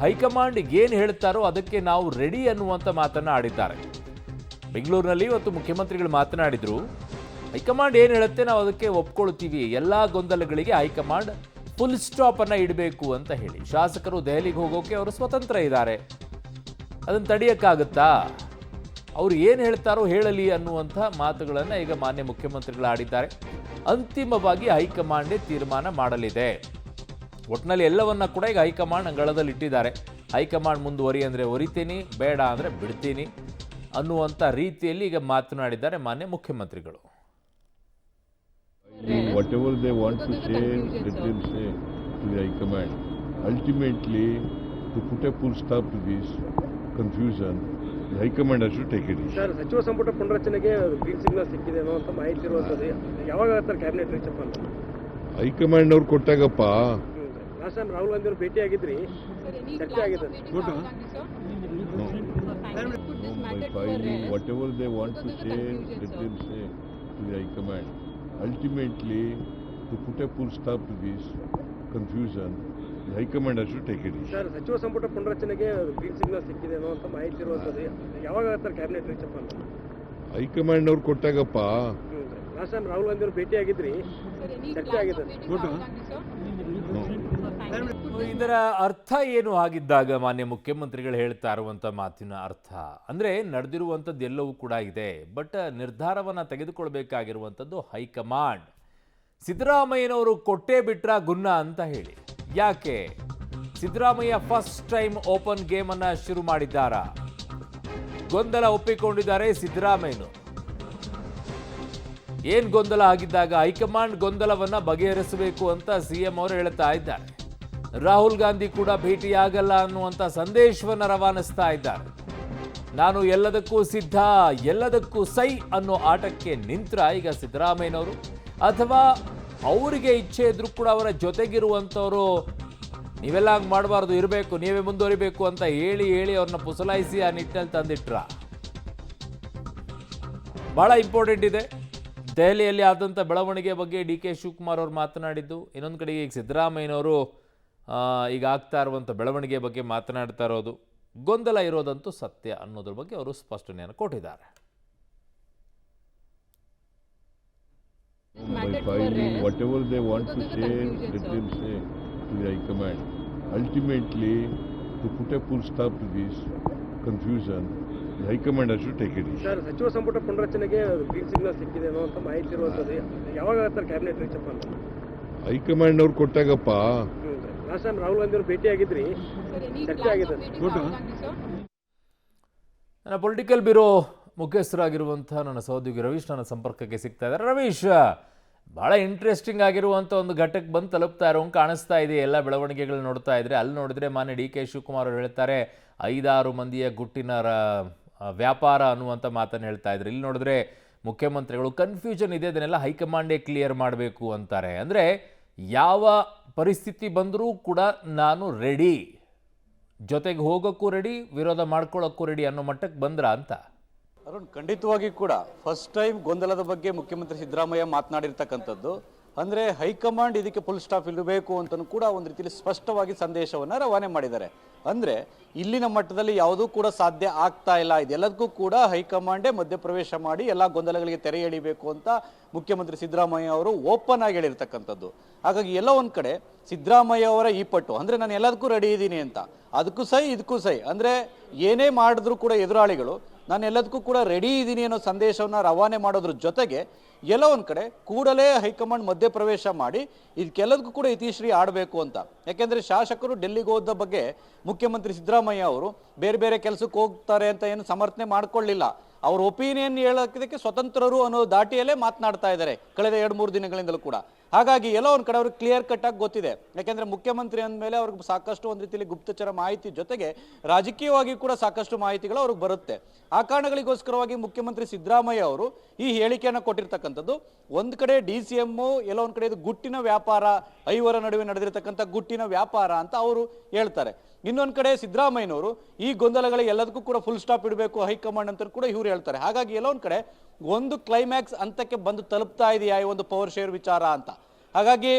High command ಏನು ಹೇಳ್ತಾರೋ ಅದಕ್ಕೆ ನಾವು ರೆಡಿ ಅನ್ನುವಂಥ ಮಾತನ್ನು ಆಡಿದ್ದಾರೆ. ಬೆಂಗಳೂರಿನಲ್ಲಿ ಇವತ್ತು ಮುಖ್ಯಮಂತ್ರಿಗಳು ಮಾತನಾಡಿದರು. ಹೈಕಮಾಂಡ್ ಏನು ಹೇಳುತ್ತೆ ನಾವು ಅದಕ್ಕೆ ಒಪ್ಕೊಳ್ತೀವಿ, ಎಲ್ಲ ಗೊಂದಲಗಳಿಗೆ ಹೈಕಮಾಂಡ್ ಫುಲ್ ಸ್ಟಾಪ್ ಅನ್ನು ಇಡಬೇಕು ಅಂತ ಹೇಳಿ. ಶಾಸಕರು ದೆಹಲಿಗೆ ಹೋಗೋಕೆ ಅವರು ಸ್ವತಂತ್ರ ಇದ್ದಾರೆ, ಅದನ್ನು ತಡೆಯೋಕ್ಕಾಗುತ್ತಾ? ಅವ್ರು ಏನು ಹೇಳ್ತಾರೋ ಹೇಳಲಿ ಅನ್ನುವಂಥ ಮಾತುಗಳನ್ನು ಈಗ ಮಾನ್ಯ ಮುಖ್ಯಮಂತ್ರಿಗಳು ಆಡಿದ್ದಾರೆ. ಅಂತಿಮವಾಗಿ ಹೈಕಮಾಂಡೇ ತೀರ್ಮಾನ ಮಾಡಲಿದೆ. ಒಟ್ಟಿನಲ್ಲಿ ಎಲ್ಲವನ್ನ ಕೂಡ ಈಗ ಹೈಕಮಾಂಡ್ ಅಂಗಳದಲ್ಲಿ ಇಟ್ಟಿದ್ದಾರೆ. ಹೈಕಮಾಂಡ್ ಮುಂದುವರಿ ಅಂದರೆ ಒರಿತೀನಿ, ಬೇಡ ಅಂದರೆ ಬಿಡ್ತೀನಿ ಅನ್ನುವಂಥ ರೀತಿಯಲ್ಲಿ ಈಗ ಮಾತನಾಡಿದ್ದಾರೆ ಮಾನ್ಯ ಮುಖ್ಯಮಂತ್ರಿಗಳು. Whatever they want to say, let them say to the High Command. Ultimately, to put a full stop to this confusion, the High Command has to take it. Sir, ಸಚಿವ ಸಂಪುಟ ಪುನರಚನೆಗೆ ಗ್ರೀನ್ ಸಿಗ್ನಲ್ ಸಿಕ್ಕಿದೆ ಅನ್ನೋ ಅಂತ ಮಾಹಿತಿ ಇರುವಂಥದ್ದು. ಯಾವಾಗ sir cabinet reach up ಅಂತ high command ಅವ್ರು ಕೊಟ್ಟಾಗಪ್ಪ. ಲಾಸ್ಟ್ ಟೈಮ್ ರಾಹುಲ್ ಗಾಂಧಿ ಅವರು ಭೇಟಿ ಆಗಿದ್ರಿ, ಚರ್ಚೆ ಆಗಿದೆ. Whatever they want to say, let them say to the High Command. Ultimately, to put a full stop to this confusion, the High Command has to take it. Sir, ಸಚಿವ ಸಂಪುಟ ಪುನರಚನೆಗೆ green signal ಸಿಕ್ಕಿದೆ ಅನ್ನೋ ಅಂತ ಮಾಹಿತಿ ಇರುವಂಥದ್ದು. ಯಾವಾಗ sir cabinet reach up ಅಂತ high command ಅವ್ರು ಕೊಟ್ಟಾಗಪ್ಪ. ಲಾಸ್ಟ್ ಟೈಮ್ ರಾಹುಲ್ ಗಾಂಧಿ ಅವರು ಭೇಟಿ ಆಗಿದ್ರಿ, ಚರ್ಚೆ ಆಗಿದೆ. ಇದರ ಅರ್ಥ ಏನು ಆಗಿದ್ದಾಗ ಮಾನ್ಯ ಮುಖ್ಯಮಂತ್ರಿಗಳು ಹೇಳ್ತಾ ಇರುವಂಥ ಮಾತಿನ ಅರ್ಥ ಅಂದರೆ ನಡೆದಿರುವಂಥದ್ದು ಎಲ್ಲವೂ ಕೂಡ ಇದೆ, ಬಟ್ ನಿರ್ಧಾರವನ್ನು ತೆಗೆದುಕೊಳ್ಬೇಕಾಗಿರುವಂಥದ್ದು ಹೈಕಮಾಂಡ್. ಸಿದ್ದರಾಮಯ್ಯನವರು ಕೊಟ್ಟೇ ಬಿಟ್ರ ಗುನ್ನ ಅಂತ ಹೇಳಿ. ಯಾಕೆ ಸಿದ್ದರಾಮಯ್ಯ ಫಸ್ಟ್ ಟೈಮ್ ಓಪನ್ ಗೇಮನ್ನು ಶುರು ಮಾಡಿದ್ದಾರಾ? ಗೊಂದಲ ಒಪ್ಪಿಕೊಂಡಿದ್ದಾರೆ ಸಿದ್ದರಾಮಯ್ಯನವರು. ಏನ್ ಗೊಂದಲ ಆಗಿದ್ದಾಗ ಹೈಕಮಾಂಡ್ ಗೊಂದಲವನ್ನ ಬಗೆಹರಿಸಬೇಕು ಅಂತ ಸಿಎಂ ಅವರು ಹೇಳ್ತಾ ಇದ್ದಾರೆ. ರಾಹುಲ್ ಗಾಂಧಿ ಕೂಡ ಭೇಟಿಯಾಗಲ್ಲ ಅನ್ನುವಂಥ ಸಂದೇಶವನ್ನು ರವಾನಿಸ್ತಾ ಇದ್ದಾರೆ. ನಾನು ಎಲ್ಲದಕ್ಕೂ ಸಿದ್ಧ, ಎಲ್ಲದಕ್ಕೂ ಸೈ ಅನ್ನೋ ಆಟಕ್ಕೆ ನಿಂತ್ರ ಈಗ ಸಿದ್ದರಾಮಯ್ಯನವರು, ಅಥವಾ ಅವರಿಗೆ ಇಚ್ಛೆ ಇದ್ರೂ ಕೂಡ ಅವರ ಜೊತೆಗಿರುವಂಥವರು ನೀವೆಲ್ಲ ಹಂಗೆ ಮಾಡಬಾರ್ದು, ಇರಬೇಕು, ನೀವೇ ಮುಂದುವರಿಬೇಕು ಅಂತ ಹೇಳಿ ಅವ್ರನ್ನ ಪುಸಲಾಯಿಸಿ ಆ ನಿಟ್ಟಿನಲ್ಲಿ ತಂದಿಟ್ರ. ಬಹಳ ಇಂಪಾರ್ಟೆಂಟ್ ಇದೆ. ದೆಹಲಿಯಲ್ಲಿ ಆದಂಥ ಬೆಳವಣಿಗೆ ಬಗ್ಗೆ ಡಿ ಕೆ ಶಿವಕುಮಾರ್ ಅವರು ಮಾತನಾಡಿದ್ದು. ಇನ್ನೊಂದು ಕಡೆಗೆ ಈಗ ಸಿದ್ದರಾಮಯ್ಯನವರು ಈಗ ಆಗ್ತಾ ಇರುವಂಥ ಬೆಳವಣಿಗೆ ಬಗ್ಗೆ ಮಾತನಾಡ್ತಾ ಇರೋದು, ಗೊಂದಲ ಇರೋದಂತೂ ಸತ್ಯ ಅನ್ನೋದ್ರ ಬಗ್ಗೆ ಅವರು ಸ್ಪಷ್ಟನೆಯನ್ನು ಕೊಟ್ಟಿದ್ದಾರೆ. Whatever they want to say, let them say to the High Command. Ultimately, to put a full stop to this confusion, the High Command has to take it. Sir, ಸಚಿವ ಸಂಪುಟ ಪುನರಚನೆಗೆ ಗ್ರೀನ್ ಸಿಗ್ನಲ್ ಸಿಕ್ಕಿದೆ ಅನ್ನೋ ಅಂತ ಮಾಹಿತಿ ಇರುವಂಥದ್ದು. ಯಾವಾಗ sir cabinet reach up ಅಂತ high command ಅವ್ರು ಕೊಟ್ಟಾಗಪ್ಪ. ಲಾಸ್ಟ್ ಟೈಮ್ ರಾಹುಲ್ ಗಾಂಧಿ ಅವರು ಭೇಟಿ ಆಗಿದ್ರಿ, ಚರ್ಚೆ ಆಗಿದೆ. ನನ್ನ ಪೊಲಿಟಿಕಲ್ ಬ್ಯೂರೋ ಮುಖ್ಯಸ್ಥರಾಗಿರುವಂಥ ನನ್ನ ಸಹೋದ್ಯೋಗಿ ರವೀಶ್ ನನ್ನ ಸಂಪರ್ಕಕ್ಕೆ ಸಿಗ್ತಾ ಇದ್ದಾರೆ. ರವೀಶ್, ಭಾಳ ಇಂಟ್ರೆಸ್ಟಿಂಗ್ ಆಗಿರುವಂಥ ಒಂದು ಘಟ್ಟಕ್ಕೆ ಬಂದು ತಲುಪ್ತಾ ಇರೋಂಗೆ ಕಾಣಿಸ್ತಾ ಇದೆ. ಎಲ್ಲ ಬೆಳವಣಿಗೆಗಳು ನೋಡ್ತಾ ಇದ್ರೆ, ಅಲ್ಲಿ ನೋಡಿದ್ರೆ ಮಾನ್ಯ ಡಿ ಕೆ ಶಿವಕುಮಾರ್ ಅವರು ಹೇಳ್ತಾರೆ 5-6 ಮಂದಿಯ ಗುಟ್ಟಿನ ವ್ಯಾಪಾರ ಅನ್ನುವಂಥ ಮಾತನ್ನು ಹೇಳ್ತಾ ಇದ್ರು. ಇಲ್ಲಿ ನೋಡಿದ್ರೆ ಮುಖ್ಯಮಂತ್ರಿಗಳು ಕನ್ಫ್ಯೂಷನ್ ಇದೆ, ಅದನ್ನೆಲ್ಲ ಹೈಕಮಾಂಡೇ ಕ್ಲಿಯರ್ ಮಾಡಬೇಕು ಅಂತಾರೆ. ಅಂದರೆ ಯಾವ ಪರಿಸ್ಥಿತಿ ಬಂದರೂ ಕೂಡ ನಾನು ರೆಡಿ, ಜೊತೆಗೆ ಹೋಗೋಕ್ಕೂ ರೆಡಿ, ವಿರೋಧ ಮಾಡ್ಕೊಳ್ಳೋಕ್ಕೂ ರೆಡಿ ಅನ್ನೋ ಮಟ್ಟಕ್ಕೆ ಬಂದ್ರ ಅಂತ. ಅರುಣ್, ಖಂಡಿತವಾಗಿ ಕೂಡ ಫಸ್ಟ್ ಟೈಮ್ ಗೊಂದಲದ ಬಗ್ಗೆ ಮುಖ್ಯಮಂತ್ರಿ ಸಿದ್ದರಾಮಯ್ಯ ಮಾತನಾಡಿರ್ತಕ್ಕಂಥದ್ದು. ಅಂದರೆ ಹೈಕಮಾಂಡ್ ಇದಕ್ಕೆ ಫುಲ್ ಸ್ಟಾಪ್ ಇರಬೇಕು ಅಂತಲೂ ಕೂಡ ಒಂದು ರೀತಿಯಲ್ಲಿ ಸ್ಪಷ್ಟವಾಗಿ ಸಂದೇಶವನ್ನು ರವಾನೆ ಮಾಡಿದ್ದಾರೆ. ಅಂದರೆ ಇಲ್ಲಿನ ಮಟ್ಟದಲ್ಲಿ ಯಾವುದೂ ಕೂಡ ಸಾಧ್ಯ ಆಗ್ತಾ ಇಲ್ಲ, ಇದೆಲ್ಲದಕ್ಕೂ ಕೂಡ ಹೈಕಮಾಂಡೇ ಮಧ್ಯಪ್ರವೇಶ ಮಾಡಿ ಎಲ್ಲ ಗೊಂದಲಗಳಿಗೆ ತೆರೆ ಎಳಿಬೇಕು ಅಂತ ಮುಖ್ಯಮಂತ್ರಿ ಸಿದ್ದರಾಮಯ್ಯ ಅವರು ಓಪನ್ ಆಗಿ ಹೇಳಿರ್ತಕ್ಕಂಥದ್ದು. ಹಾಗಾಗಿ ಎಲ್ಲ ಒಂದು ಕಡೆ ಸಿದ್ದರಾಮಯ್ಯ ಅವರ ಈ ಪಟ್ಟು, ಅಂದರೆ ನಾನು ಎಲ್ಲದಕ್ಕೂ ರೆಡಿ ಇದ್ದೀನಿ ಅಂತ, ಅದಕ್ಕೂ ಸೈ ಇದಕ್ಕೂ ಸೈ, ಅಂದರೆ ಏನೇ ಮಾಡಿದ್ರು ಕೂಡ ಎದುರಾಳಿಗಳು ನಾನು ಎಲ್ಲದಕ್ಕೂ ಕೂಡ ರೆಡಿ ಇದ್ದೀನಿ ಅನ್ನೋ ಸಂದೇಶವನ್ನು ರವಾನೆ ಮಾಡೋದ್ರ ಜೊತೆಗೆ ಎಲ್ಲ ಒಂದು ಕಡೆ ಕೂಡಲೇ ಹೈಕಮಾಂಡ್ ಮಧ್ಯಪ್ರವೇಶ ಮಾಡಿ ಇದಕ್ಕೆಲ್ಲದಕ್ಕೂ ಕೂಡ ಇತಿಶ್ರೀ ಆಡಬೇಕು ಅಂತ. ಯಾಕೆಂದರೆ ಶಾಸಕರು ಡೆಲ್ಲಿಗೆ ಹೋದ ಬಗ್ಗೆ ಮುಖ್ಯಮಂತ್ರಿ ಸಿದ್ದರಾಮಯ್ಯ ಅವರು ಬೇರೆ ಬೇರೆ ಕೆಲಸಕ್ಕೆ ಹೋಗ್ತಾರೆ ಅಂತ ಏನು ಸಮರ್ಥನೆ ಮಾಡ್ಕೊಳ್ಳಿಲ್ಲ. ಅವ್ರ ಒಪಿನಿಯನ್ ಹೇಳೋದಕ್ಕೆ ಸ್ವತಂತ್ರರು ಅನ್ನೋ ದಾಟಿಯಲ್ಲೇ ಮಾತನಾಡ್ತಾ ಇದ್ದಾರೆ ಕಳೆದ 2-3 ದಿನಗಳಿಂದಲೂ ಕೂಡ. ಹಾಗಾಗಿ ಎಲ್ಲ ಒಂದು ಕಡೆ ಅವ್ರಿಗೆ ಕ್ಲಿಯರ್ ಕಟ್ ಆಗಿ ಗೊತ್ತಿದೆ. ಯಾಕೆಂದರೆ ಮುಖ್ಯಮಂತ್ರಿ ಅಂದಮೇಲೆ ಅವ್ರಿಗೆ ಸಾಕಷ್ಟು ಒಂದು ರೀತಿಯಲ್ಲಿ ಗುಪ್ತಚರ ಮಾಹಿತಿ ಜೊತೆಗೆ ರಾಜಕೀಯವಾಗಿ ಕೂಡ ಸಾಕಷ್ಟು ಮಾಹಿತಿಗಳು ಅವ್ರಿಗೆ ಬರುತ್ತೆ. ಆ ಕಾರಣಗಳಿಗೋಸ್ಕರವಾಗಿ ಮುಖ್ಯಮಂತ್ರಿ ಸಿದ್ದರಾಮಯ್ಯ ಅವರು ಈ ಹೇಳಿಕೆಯನ್ನು ಕೊಟ್ಟಿರ್ತಕ್ಕಂಥದ್ದು. ಒಂದು ಕಡೆ DCM ಎಲ್ಲ ಒಂದು ಕಡೆ ಇದು ಗುಟ್ಟಿನ ವ್ಯಾಪಾರ, 5 ನಡುವೆ ನಡೆದಿರ್ತಕ್ಕಂಥ ಗುಟ್ಟಿನ ವ್ಯಾಪಾರ ಅಂತ ಅವರು ಹೇಳ್ತಾರೆ. ಇನ್ನೊಂದು ಕಡೆ ಸಿದ್ದರಾಮಯ್ಯನವರು ಈ ಗೊಂದಲಗಳಿಗೆ ಎಲ್ಲದಕ್ಕೂ ಕೂಡ ಫುಲ್ ಸ್ಟಾಪ್ ಇಡಬೇಕು ಹೈಕಮಾಂಡ್ ಅಂತ ಕೂಡ ಇವರು ಹೇಳ್ತಾರೆ. ಹಾಗಾಗಿ ಎಲ್ಲ ಒಂದು ಕಡೆ ಒಂದು ಕ್ಲೈಮ್ಯಾಕ್ಸ್ ಹಂತಕ್ಕೆ ಬಂದು ತಲುಪ್ತಾ ಇದೆಯಾ ಈ ಒಂದು ಪವರ್ ಶೇರ್ ವಿಚಾರ ಅಂತ. ಹಾಗಾಗಿ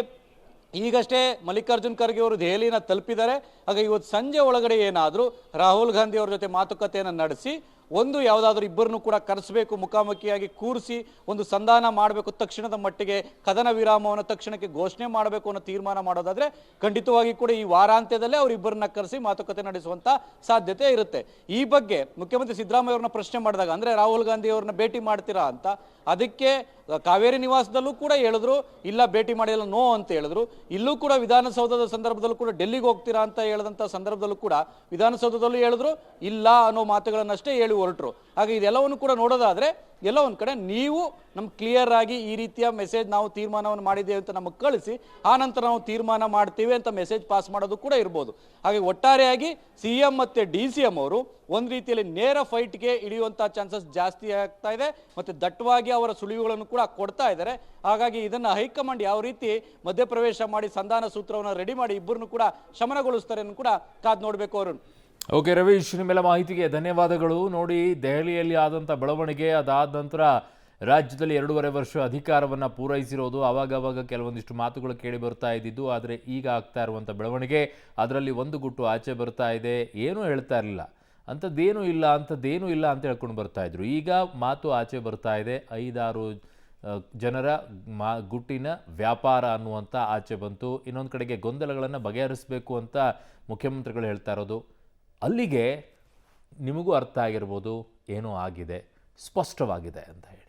ಈಗಷ್ಟೇ ಮಲ್ಲಿಕಾರ್ಜುನ್ ಖರ್ಗೆ ಅವರು ದೆಹಲಿನ ತಲುಪಿದ್ದಾರೆ. ಆಗ ಇವತ್ತು ಸಂಜೆ ಒಳಗಡೆ ಏನಾದರೂ ರಾಹುಲ್ ಗಾಂಧಿ ಅವರ ಜೊತೆ ಮಾತುಕತೆಯನ್ನು ನಡೆಸಿ ಒಂದು ಯಾವುದಾದ್ರೂ ಇಬ್ಬರನ್ನು ಕೂಡ ಕರೆಸಬೇಕು, ಮುಖಾಮುಖಿಯಾಗಿ ಕೂರಿಸಿ ಒಂದು ಸಂಧಾನ ಮಾಡಬೇಕು, ತಕ್ಷಣದ ಮಟ್ಟಿಗೆ ಕದನ ವಿರಾಮವನ್ನು ತಕ್ಷಣಕ್ಕೆ ಘೋಷಣೆ ಮಾಡಬೇಕು ಅನ್ನೋ ತೀರ್ಮಾನ ಮಾಡೋದಾದ್ರೆ ಖಂಡಿತವಾಗಿ ಕೂಡ ಈ ವಾರಾಂತ್ಯದಲ್ಲೇ ಅವರಿಬ್ಬರನ್ನ ಕರೆಸಿ ಮಾತುಕತೆ ನಡೆಸುವಂತ ಸಾಧ್ಯತೆ ಇರುತ್ತೆ. ಈ ಬಗ್ಗೆ ಮುಖ್ಯಮಂತ್ರಿ ಸಿದ್ದರಾಮಯ್ಯ ಅವರನ್ನ ಪ್ರಶ್ನೆ ಮಾಡಿದಾಗ, ಅಂದ್ರೆ ರಾಹುಲ್ ಗಾಂಧಿ ಅವ್ರನ್ನ ಭೇಟಿ ಮಾಡ್ತೀರಾ ಅಂತ, ಅದಕ್ಕೆ ಕಾವೇರಿ ನಿವಾಸದಲ್ಲೂ ಕೂಡ ಹೇಳಿದ್ರು ಇಲ್ಲ ಭೇಟಿ ಮಾಡಿಲ್ಲ, ನೋ ಅಂತ ಹೇಳಿದ್ರು. ಇಲ್ಲೂ ಕೂಡ ವಿಧಾನಸೌಧದ ಸಂದರ್ಭದಲ್ಲೂ ಕೂಡ ಡೆಲ್ಲಿಗೆ ಹೋಗ್ತೀರಾ ಅಂತ ಹೇಳಿದಂಥ ಸಂದರ್ಭದಲ್ಲೂ ಕೂಡ ವಿಧಾನಸೌಧದಲ್ಲೂ ಹೇಳಿದ್ರು ಇಲ್ಲ ಅನ್ನೋ ಮಾತುಗಳನ್ನಷ್ಟೇ ಹೇಳಿ ಹೊರಟರು. ಹಾಗೆ ಇದೆಲ್ಲವನ್ನು ಕೂಡ ನೋಡೋದಾದ್ರೆ ಎಲ್ಲ ಒಂದ್ ಕಡೆ ನೀವು ನಮ್ಗೆ ಕ್ಲಿಯರ್ ಆಗಿ ಈ ರೀತಿಯ ಮೆಸೇಜ್ ನಾವು ತೀರ್ಮಾನವನ್ನು ಮಾಡಿದ್ದೇವೆ ಅಂತ ನಮಗೆ ಕಳಿಸಿ ಆ ನಂತರ ನಾವು ತೀರ್ಮಾನ ಮಾಡ್ತೀವಿ ಅಂತ ಮೆಸೇಜ್ ಪಾಸ್ ಮಾಡೋದು ಕೂಡ ಇರ್ಬೋದು. ಹಾಗೆ ಒಟ್ಟಾರೆಯಾಗಿ ಸಿಎಂ ಮತ್ತೆ DCM ಅವರು ಒಂದು ರೀತಿಯಲ್ಲಿ ನೇರ ಫೈಟ್ಗೆ ಇಳಿಯುವಂತ ಚಾನ್ಸಸ್ ಜಾಸ್ತಿ ಆಗ್ತಾ ಇದೆ, ಮತ್ತೆ ದಟ್ಟವಾಗಿ ಅವರ ಸುಳಿವುಗಳನ್ನು ಕೂಡ ಕೊಡ್ತಾ ಇದ್ದಾರೆ. ಹಾಗಾಗಿ ಇದನ್ನ ಹೈಕಮಾಂಡ್ ಯಾವ ರೀತಿ ಮಧ್ಯಪ್ರವೇಶ ಮಾಡಿ ಸಂಧಾನ ಸೂತ್ರವನ್ನು ರೆಡಿ ಮಾಡಿ ಇಬ್ಬರನ್ನು ಕೂಡ ಶಮನಗೊಳಿಸ್ತಾರೆ ಕೂಡ ಕಾದ್ ನೋಡ್ಬೇಕು ಅವರು. ಓಕೆ ರವೀಶ್, ನಿಮ್ಮೆಲ್ಲ ಮಾಹಿತಿಗೆ ಧನ್ಯವಾದಗಳು. ನೋಡಿ, ದೆಹಲಿಯಲ್ಲಿ ಆದಂಥ ಬೆಳವಣಿಗೆ, ಅದಾದ ನಂತರ ರಾಜ್ಯದಲ್ಲಿ 2.5 ವರ್ಷ ಅಧಿಕಾರವನ್ನು ಪೂರೈಸಿರೋದು, ಆವಾಗ ಕೆಲವೊಂದಿಷ್ಟು ಮಾತುಗಳು ಕೇಳಿ ಬರ್ತಾ ಇದ್ದಿದ್ದು, ಆದರೆ ಈಗ ಆಗ್ತಾ ಇರುವಂಥ ಬೆಳವಣಿಗೆ, ಅದರಲ್ಲಿ ಒಂದು ಗುಟ್ಟು ಆಚೆ ಬರ್ತಾ ಇದೆ. ಏನೂ ಹೇಳ್ತಾ ಇರಲಿಲ್ಲ, ಅಂಥದ್ದೇನೂ ಇಲ್ಲ ಅಂತ ಹೇಳ್ಕೊಂಡು ಬರ್ತಾ ಇದ್ರು. ಈಗ ಮಾತು ಆಚೆ ಬರ್ತಾ ಇದೆ. 5-6 ಜನರ ಗುಟ್ಟಿನ ವ್ಯಾಪಾರ ಅನ್ನುವಂಥ ಆಚೆ ಬಂತು. ಇನ್ನೊಂದು ಕಡೆಗೆ ಗೊಂದಲಗಳನ್ನು ಬಗೆಹರಿಸಬೇಕು ಅಂತ ಮುಖ್ಯಮಂತ್ರಿಗಳು ಹೇಳ್ತಾ ಇರೋದು. ಅಲ್ಲಿಗೆ ನಿಮಗೂ ಅರ್ಥ ಆಗಿರ್ಬೋದು, ಏನೋ ಆಗಿದೆ, ಸ್ಪಷ್ಟವಾಗಿದೆ ಅಂತ ಹೇಳಿ.